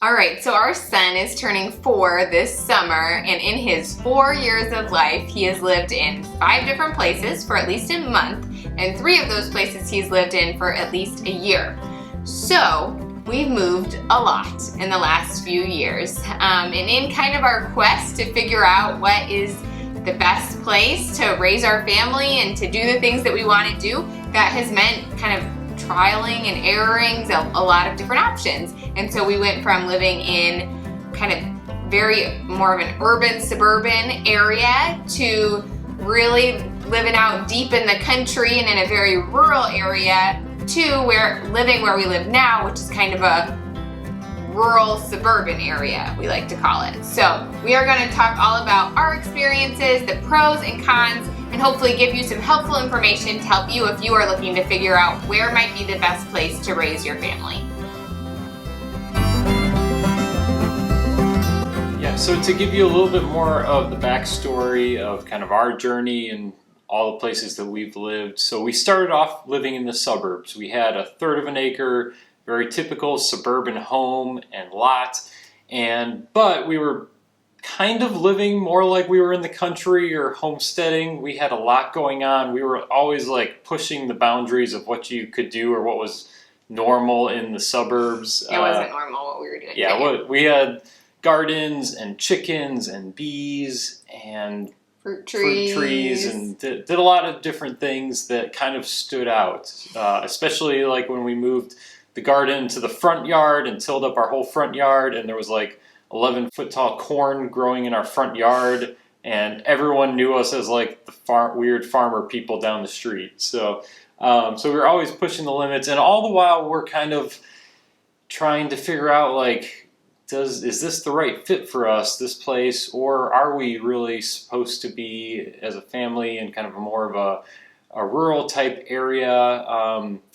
All right, so our son is turning 4 this summer, and in his 4 years of life, he has lived in 5 different places for at least a month, and 3 of those places he's lived in for at least a year. So we've moved a lot in the last few years, and in kind of our quest to figure out what is the best place to raise our family and to do the things that we want to do, that has meant kind of trialing and erroring a lot of different options. And so we went from living in kind of very more of an urban suburban area to really living out deep in the country and in a very rural area to living where we live now, which is kind of a rural suburban area, we like to call it. So we are going to talk all about our experiences, the pros and cons, and hopefully give you some helpful information to help you if you are looking to figure out where might be the best place to raise your family. Yeah, so to give you a little bit more of the backstory of kind of our journey and all the places that we've lived. So we started off living in the suburbs. We had 1/3 of an acre, very typical suburban home and lot, but we were kind of living more like we were in the country or homesteading. We had a lot going on. We were always like pushing the boundaries of what you could do or what was normal in the suburbs. It wasn't normal what we were doing. Yeah, we had gardens and chickens and bees and fruit trees and did a lot of different things that kind of stood out, especially like when we moved the garden to the front yard and tilled up our whole front yard, and there was like 11-foot tall corn growing in our front yard, and everyone knew us as like the weird farmer people down the street. So we were always pushing the limits, and all the while we're kind of trying to figure out like, is this the right fit for us, this place, or are we really supposed to be as a family in kind of more of a rural type area,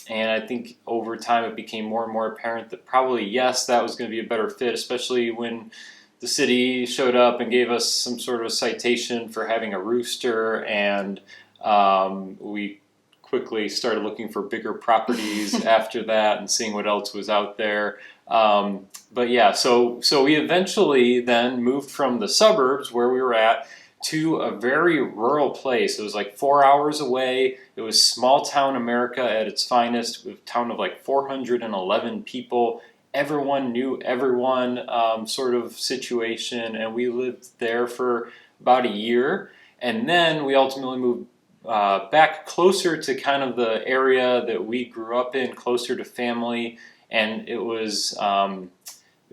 and I think over time it became more and more apparent that probably yes, that was going to be a better fit, especially when the city showed up and gave us some sort of a citation for having a rooster, and we quickly started looking for bigger properties after that and seeing what else was out there. But yeah, so we eventually then moved from the suburbs where we were at to a very rural place. It was like 4 hours away. It was small town America at its finest, a town of like 411 people. Everyone knew everyone, sort of situation, and we lived there for about a year. And then we ultimately moved back closer to kind of the area that we grew up in, closer to family, and it was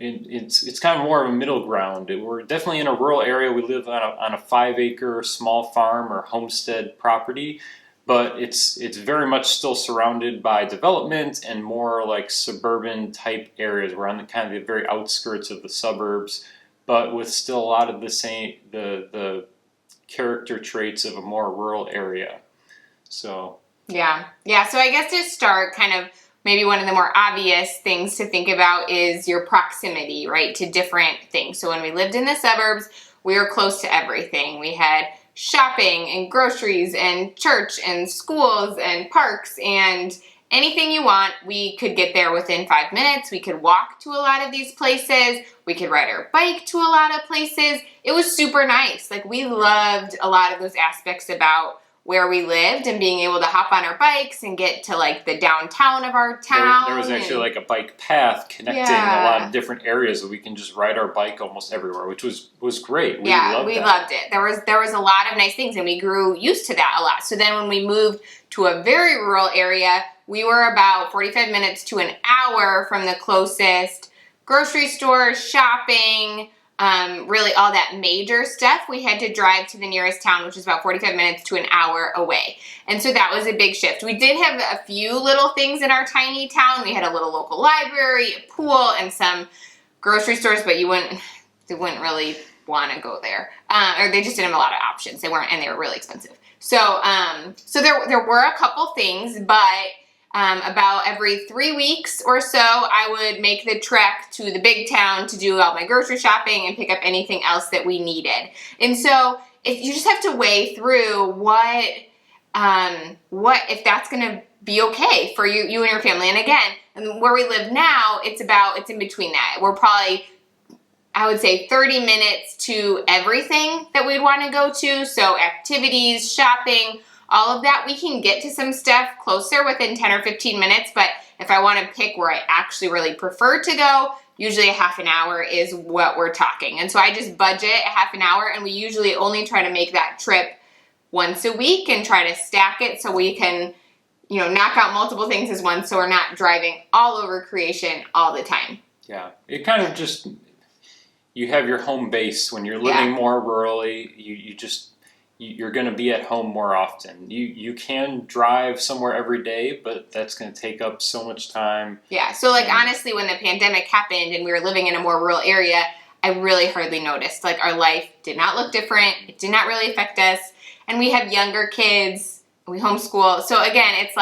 it's kind of more of a middle ground. We're definitely in a rural area. We live on a 5-acre small farm or homestead property, but it's very much still surrounded by development and more like suburban type areas. We're on the very outskirts of the suburbs, but with still a lot of the character traits of a more rural area. So yeah. So I guess to start, kind of maybe one of the more obvious things to think about is your proximity, right, to different things. So when we lived in the suburbs, we were close to everything. We had shopping and groceries and church and schools and parks and anything you want, we could get there within 5 minutes. We could walk to a lot of these places. We could ride our bike to a lot of places. It was super nice. Like, we loved a lot of those aspects about where we lived and being able to hop on our bikes and get to like the downtown of our town. There was actually like a bike path connecting a lot of different areas that we can just ride our bike almost everywhere, which was great. We loved it. There was a lot of nice things, and we grew used to that a lot. So then when we moved to a very rural area, we were about 45 minutes to an hour from the closest grocery store, shopping, really all that major stuff. We had to drive to the nearest town, which is about 45 minutes to an hour away. And so that was a big shift. We did have a few little things in our tiny town. We had a little local library, a pool, and some grocery stores, but they wouldn't really want to go there. Or they just didn't have a lot of options. They were really expensive. So there were a couple things, but about every 3 weeks or so, I would make the trek to the big town to do all my grocery shopping and pick up anything else that we needed. And so you just have to weigh through what if that's going to be okay for you and your family. And again, And where we live now, it's in between that. We're probably, I would say, 30 minutes to everything that we'd want to go to. So activities, shopping, all of that. We can get to some stuff closer within 10 or 15 minutes, but if I want to pick where I actually really prefer to go, usually a half an hour is what we're talking. And so I just budget a half an hour, and we usually only try to make that trip once a week and try to stack it so we can, knock out multiple things as one, so we're not driving all over creation all the time. Yeah, it kind of just, you have your home base. When you're living more rurally, you're going to be at home more often. You can drive somewhere every day, but that's going to take up so much time. Yeah, so honestly, when the pandemic happened and we were living in a more rural area, I really hardly noticed. Our life did not look different. It did not really affect us. And we have younger kids. We homeschool. So again, it's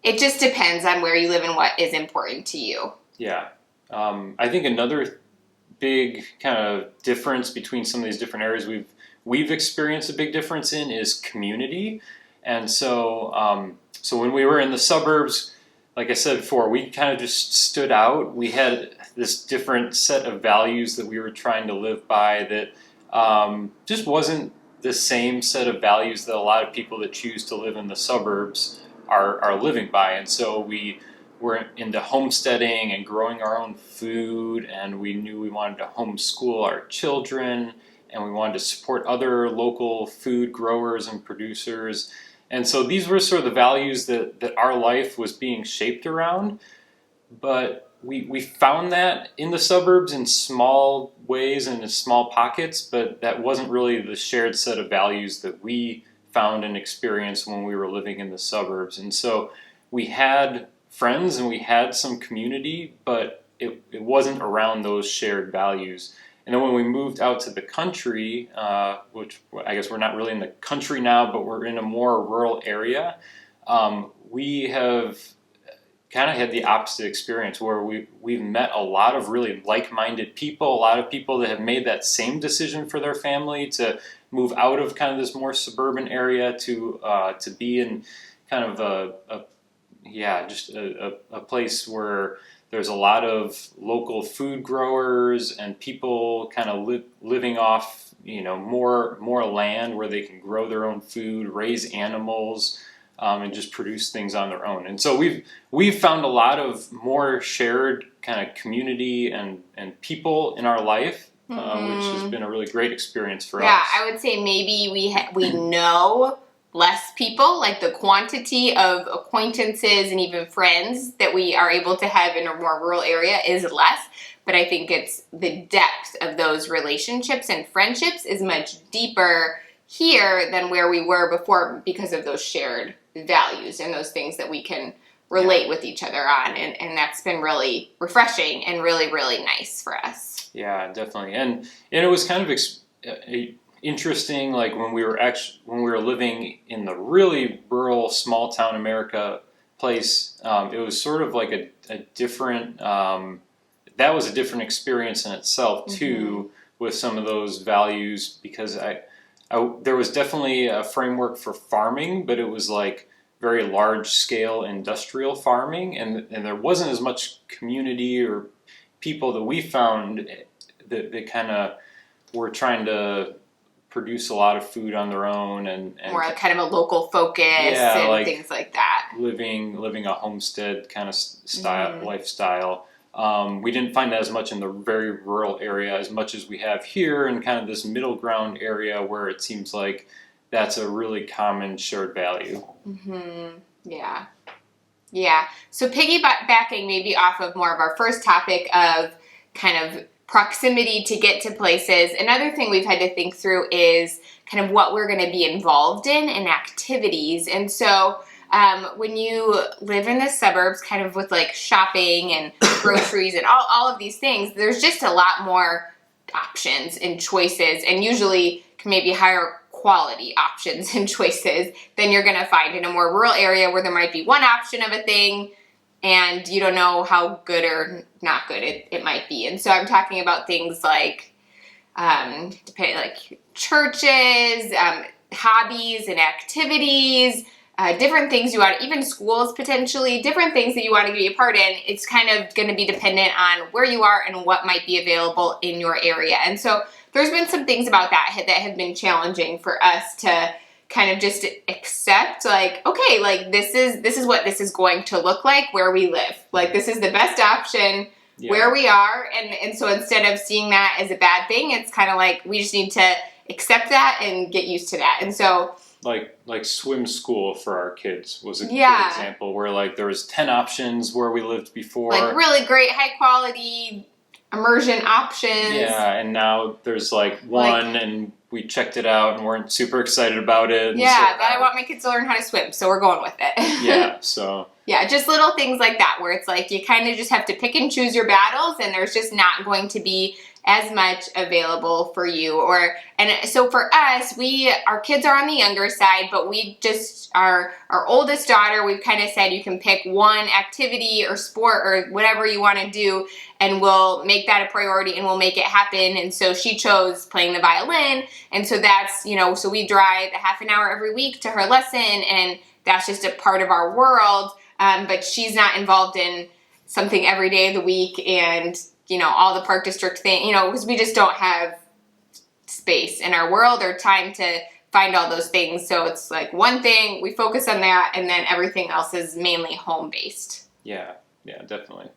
it just depends on where you live and what is important to you. Yeah. I think another big kind of difference between some of these different areas we've experienced a big difference in is community. And so when we were in the suburbs, like I said before, we kind of just stood out. We had this different set of values that we were trying to live by that just wasn't the same set of values that a lot of people that choose to live in the suburbs are living by. And so we were into homesteading and growing our own food, and we knew we wanted to homeschool our children, and we wanted to support other local food growers and producers. And so these were sort of the values that our life was being shaped around. But we found that in the suburbs in small ways and in small pockets, but that wasn't really the shared set of values that we found and experienced when we were living in the suburbs. And so we had friends and we had some community, but it wasn't around those shared values. And then when we moved out to the country, which I guess we're not really in the country now, but we're in a more rural area, we have kind of had the opposite experience where we've met a lot of really like-minded people, a lot of people that have made that same decision for their family to move out of kind of this more suburban area to be in kind of a place where there's a lot of local food growers and people kind of living off, more land where they can grow their own food, raise animals, and just produce things on their own. And so we've found a lot of more shared kind of community and people in our life, which has been a really great experience for us. Yeah, I would say maybe we know less people, like the quantity of acquaintances and even friends that we are able to have in a more rural area is less, but I think it's the depth of those relationships and friendships is much deeper here than where we were before because of those shared values and those things that we can relate with each other on, and that's been really refreshing and really, really nice for us. Yeah, definitely. And it was kind of interesting, like when we were living in the really rural small town America place, it was sort of like a different that was a different experience in itself too, with some of those values, because there was definitely a framework for farming, but it was like very large scale industrial farming, and there wasn't as much community or people that we found that kind of were trying to produce a lot of food on their own and more kind of a local focus and things like that. Living a homestead kind of style lifestyle. We didn't find that as much in the very rural area as much as we have here in kind of this middle ground area where it seems like that's a really common shared value. Yeah. So piggybacking maybe off of more of our first topic of kind of proximity to get to places, another thing we've had to think through is kind of what we're going to be involved in and activities. And so when you live in the suburbs, kind of with like shopping and groceries and all of these things, there's just a lot more options and choices, and usually maybe higher quality options and choices than you're going to find in a more rural area where there might be one option of a thing and you don't know how good or not good it might be. And so I'm talking about things like like churches, hobbies and activities, different things you want, even schools potentially, different things that you want to be a part in. It's kind of going to be dependent on where you are and what might be available in your area. And so there's been some things about that have been challenging for us to kind of just accept, like, okay, like this is what this is going to look like where we live. Like, this is the best option where we are. And so instead of seeing that as a bad thing, it's kind of like we just need to accept that and get used to that. And so like swim school for our kids was a good example, where like there was 10 options where we lived before, like really great high quality immersion options. Yeah, and now there's like one, and we checked it out and weren't super excited about it. Yeah, but I want my kids to learn how to swim, so we're going with it. Yeah, so yeah, just little things like that where it's like you kind of just have to pick and choose your battles, and there's just not going to be as much available for you. And so for us, our kids are on the younger side, but we just our oldest daughter, we've kind of said you can pick one activity or sport or whatever you want to do, and we'll make that a priority and we'll make it happen. And so she chose playing the violin, and so that's, so we drive a half an hour every week to her lesson, and that's just a part of our world. But she's not involved in something every day of the week, and all the park district thing, because we just don't have space in our world or time to find all those things. So it's like one thing, we focus on that, and then everything else is mainly home-based. Yeah, definitely.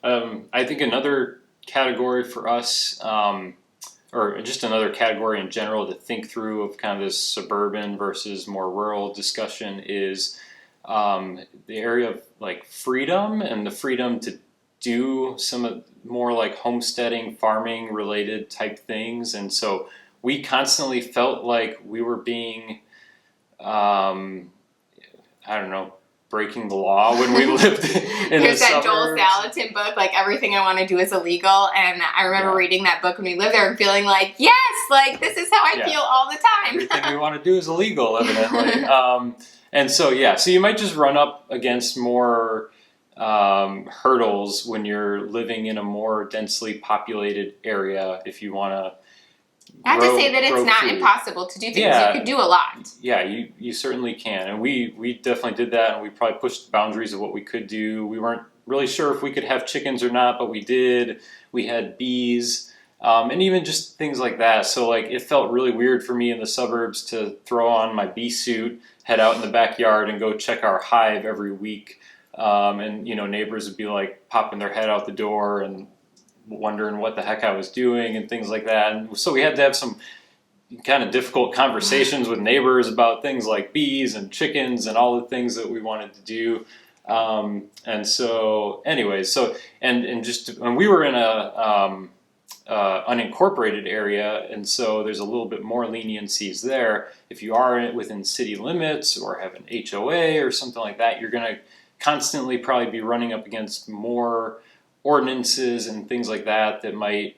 I think another category for us, or just another category in general to think through of kind of this suburban versus more rural discussion is the area of like freedom and the freedom to do some more like homesteading, farming related type things. And so we constantly felt like we were being, breaking the law when we lived in There's the that suburbs. Joel Salatin book, like Everything I Want to Do is Illegal. And I remember reading that book when we lived there and feeling like, yes, like this is how I feel all the time. Everything we want to do is illegal, evidently. And so you might just run up against more hurdles when you're living in a more densely populated area if you want to Not to say that it's not impossible to do things. You could do a lot. Yeah, you certainly can. And we definitely did that, and we probably pushed the boundaries of what we could do. We weren't really sure if we could have chickens or not, but we did. We had bees, and even just things like that. So like it felt really weird for me in the suburbs to throw on my bee suit, head out in the backyard, and go check our hive every week. And neighbors would be like popping their head out the door and wondering what the heck I was doing and things like that. And so we had to have some kind of difficult conversations with neighbors about things like bees and chickens and all the things that we wanted to do. And so anyways, and we were in a unincorporated area, and so there's a little bit more leniencies there. If you are within city limits or have an HOA or something like that, you're going to constantly probably be running up against more ordinances and things like that might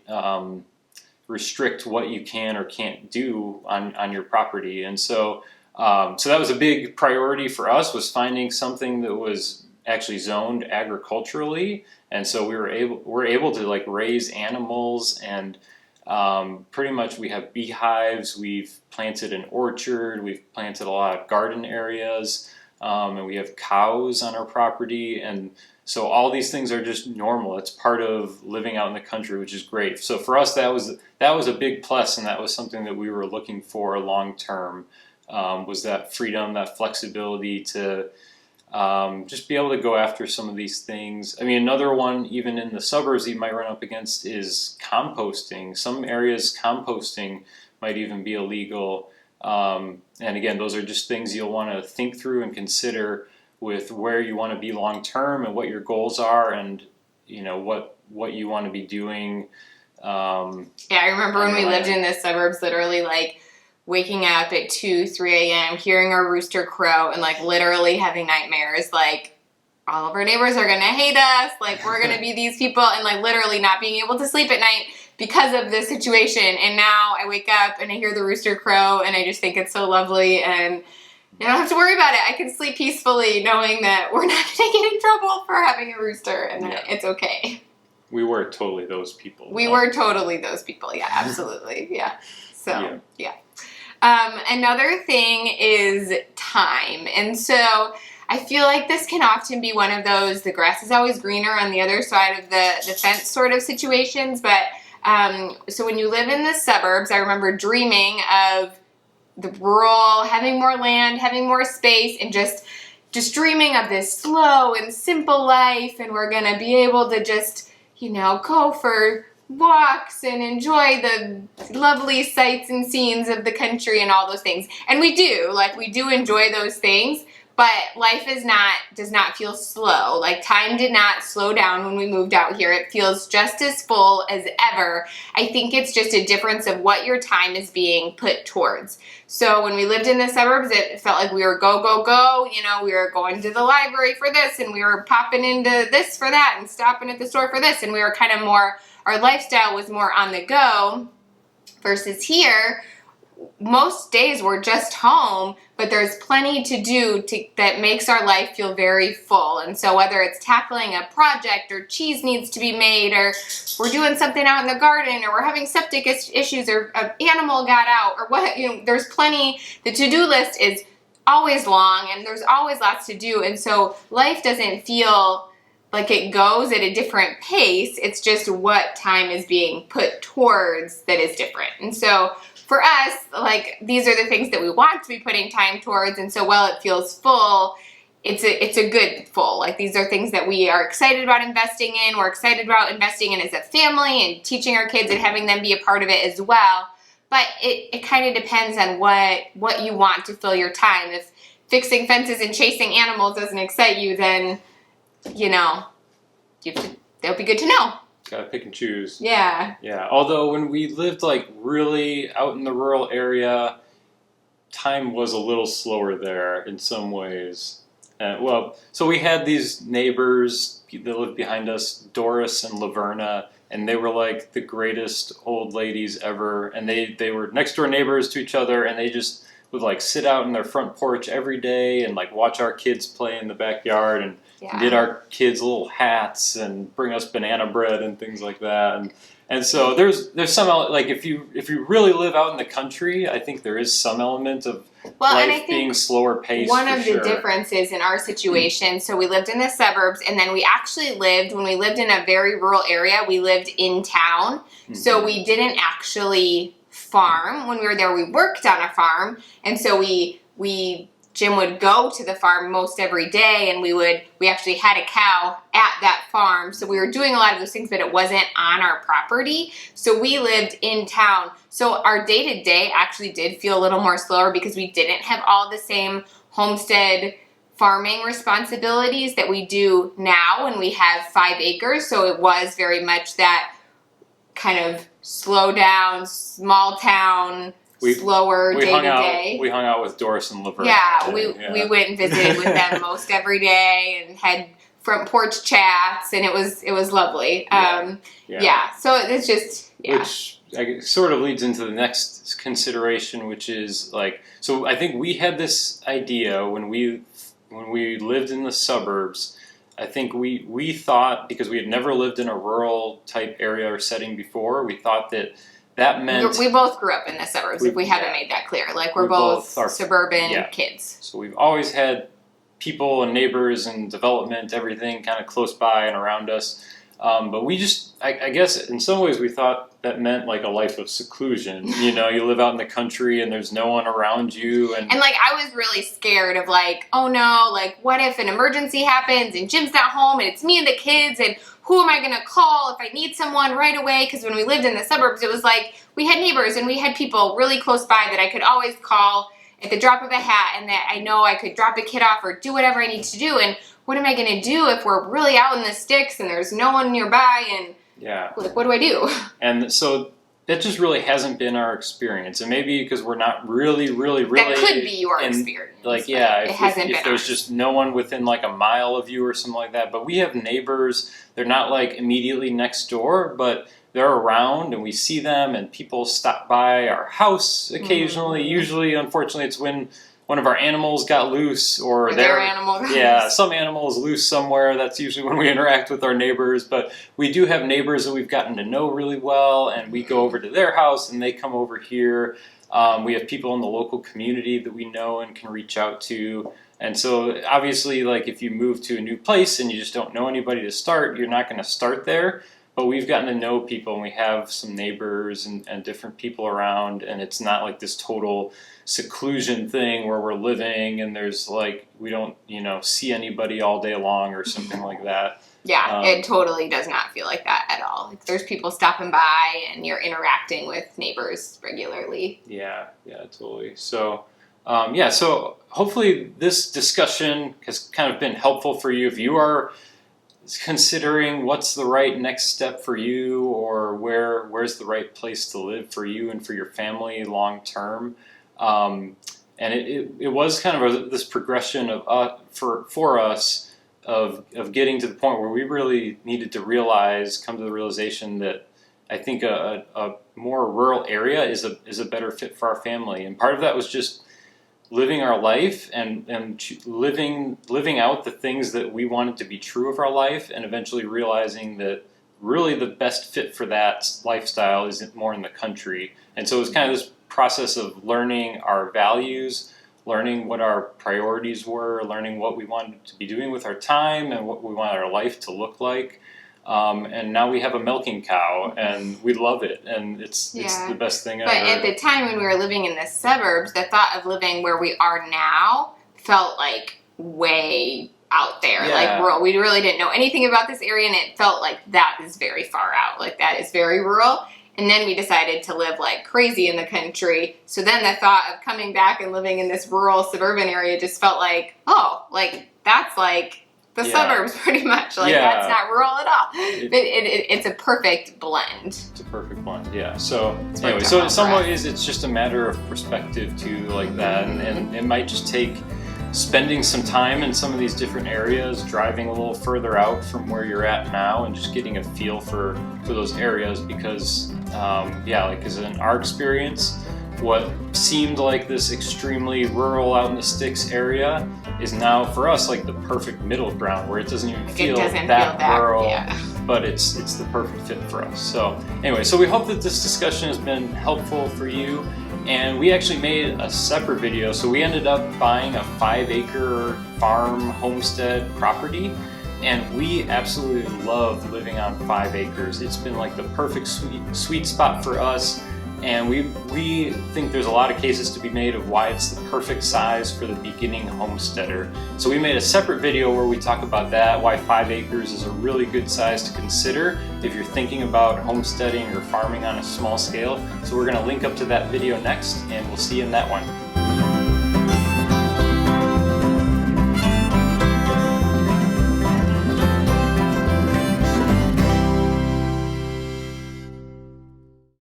restrict what you can or can't do on your property. And so that was a big priority for us, was finding something that was actually zoned agriculturally. And so we're able to like raise animals, and pretty much we have beehives, we've planted an orchard, we've planted a lot of garden areas, and we have cows on our property. And so all these things are just normal. It's part of living out in the country, which is great. So for us, that was a big plus, and that was something that we were looking for long term, was that freedom, that flexibility to just be able to go after some of these things. I mean, another one, even in the suburbs, you might run up against is composting. Some areas, composting might even be illegal. And again, those are just things you'll want to think through and consider with where you want to be long term and what your goals are, and what you want to be doing. I remember when we lived in the suburbs, literally like waking up at 2-3 a.m., hearing our rooster crow, and like literally having nightmares like all of our neighbors are gonna hate us, like we're gonna be these people, and like literally not being able to sleep at night because of this situation. And now I wake up and I hear the rooster crow, and I just think it's so lovely, and I don't have to worry about it. I can sleep peacefully knowing that we're not going to get in trouble for having a rooster, and that it's okay. We were totally those people. We were totally those people. Yeah, absolutely. Yeah. So, yeah. Another thing is time. And so I feel like this can often be one of those, the grass is always greener on the other side of the fence sort of situations. But so when you live in the suburbs, I remember dreaming of the rural, having more land, having more space, and just dreaming of this slow and simple life. And we're going to be able to just, go for walks and enjoy the lovely sights and scenes of the country and all those things. And we do enjoy those things, but life does not feel slow. Like, time did not slow down when we moved out here. It feels just as full as ever. I think it's just a difference of what your time is being put towards. So when we lived in the suburbs, it felt like we were go, go, go. We were going to the library for this, and we were popping into this for that, and stopping at the store for this, and we were kind of more, our lifestyle was more on the go, versus here, most days we're just home, but there's plenty to do that makes our life feel very full. And so whether it's tackling a project, or cheese needs to be made, or we're doing something out in the garden, or we're having septic issues, or an animal got out, or what, there's plenty. The to-do list is always long, and there's always lots to do. And so life doesn't feel like it goes at a different pace. It's just what time is being put towards that is different. And so for us, like, these are the things that we want to be putting time towards. And so while it feels full, it's a good full. Like, these are things that we are excited about investing in. We're excited about investing in as a family and teaching our kids and having them be a part of it as well. But it kind of depends on what you want to fill your time. If fixing fences and chasing animals doesn't excite you, then, that'll be good to know. Gotta pick and choose. Yeah. Yeah. Although when we lived like really out in the rural area, time was a little slower there in some ways. So we had these neighbors that lived behind us, Doris and Laverna, and they were like the greatest old ladies ever. And they were next door neighbors to each other, and they just would like sit out in their front porch every day and like watch our kids play in the backyard, and get our kids little hats and bring us banana bread and things like that. And so there's some, like, if you really live out in the country, I think there is some element of life being slower paced. One of the differences in our situation, so we lived in the suburbs, and then we actually when we lived in a very rural area, we lived in town. Mm-hmm. So we didn't actually farm. When we were there, we worked on a farm, and so Jim would go to the farm most every day, and we actually had a cow at that farm. So we were doing a lot of those things, but it wasn't on our property. So we lived in town. So our day-to-day actually did feel a little more slower because we didn't have all the same homestead farming responsibilities that we do now when we have 5 acres. So it was very much that kind of slow down, small town, slower day to day. We hung out with Doris and Laverna. Yeah, we went and visited with them most every day and had front porch chats, and it was lovely. So it's just which sort of leads into the next consideration, which is like, so I think we had this idea when we lived in the suburbs. I think we thought, because we had never lived in a rural type area or setting before, we thought that meant... We both grew up in the suburbs, if we haven't made that clear. Like, we're both suburban kids. So we've always had people and neighbors and development, everything kind of close by and around us. But we just, I guess in some ways we thought that meant like a life of seclusion. You live out in the country and there's no one around you. And like, I was really scared of like, oh no, like, what if an emergency happens and Jim's not home and it's me and the kids, and who am I going to call if I need someone right away? Because when we lived in the suburbs, it was like we had neighbors and we had people really close by that I could always call at the drop of a hat, and that I know I could drop a kid off or do whatever I need to do. And what am I going to do if we're really out in the sticks and there's no one nearby? And like, what do I do? And so that just really hasn't been our experience. And maybe because we're not really that could be your experience. Like, if there's just no one within like a mile of you or something like that. But we have neighbors. They're not like immediately next door, but they're around and we see them, and people stop by our house occasionally. Mm-hmm. Usually, unfortunately, it's when one of our animals got loose, or their animal got loose. Some animal is loose somewhere. That's usually when we interact with our neighbors. But we do have neighbors that we've gotten to know really well, and we go over to their house and they come over here. We have people in the local community that we know and can reach out to. And so obviously, like if you move to a new place and you just don't know anybody to start, you're not going to start there. But we've gotten to know people, and we have some neighbors and different people around, and it's not like this total seclusion thing where we're living and there's like, we don't, see anybody all day long or something like that. Yeah, it totally does not feel like that at all. Like there's people stopping by and you're interacting with neighbors regularly. Yeah, totally. So, so hopefully this discussion has kind of been helpful for you if you are considering what's the right next step for you, or where's the right place to live for you and for your family long term. And it was kind of this progression of for us of getting to the point where we really needed to come to the realization that I think a more rural area is a better fit for our family. And part of that was just living our life and living out the things that we wanted to be true of our life, and eventually realizing that really the best fit for that lifestyle isn't more in the country. And so it was kind of this process of learning our values, learning what our priorities were, learning what we wanted to be doing with our time and what we wanted our life to look like. And now we have a milking cow, and we love it, and it's the best thing ever. But at the time when we were living in the suburbs, the thought of living where we are now felt like way out there, like rural. We really didn't know anything about this area, and it felt like that is very far out, like that is very rural. And then we decided to live like crazy in the country. So then the thought of coming back and living in this rural suburban area just felt like, oh, like that's like the suburbs pretty much. Like that's not rural at all. It's a perfect blend. It's a perfect blend, yeah. So anyway, so in some ways it's just a matter of perspective too, like that. And it might just take spending some time in some of these different areas, driving a little further out from where you're at now, and just getting a feel for those areas, because because in our experience, what seemed like this extremely rural out in the sticks area is now for us like the perfect middle ground, where it doesn't even feel that rural, but it's the perfect fit for us. So anyway, so we hope that this discussion has been helpful for you. And we actually made a separate video. So we ended up buying a 5-acre farm homestead property, and we absolutely love living on 5 acres. It's been like the perfect sweet spot for us. And we think there's a lot of cases to be made of why it's the perfect size for the beginning homesteader. So we made a separate video where we talk about that, why 5 acres is a really good size to consider if you're thinking about homesteading or farming on a small scale. So we're going to link up to that video next, and we'll see you in that one.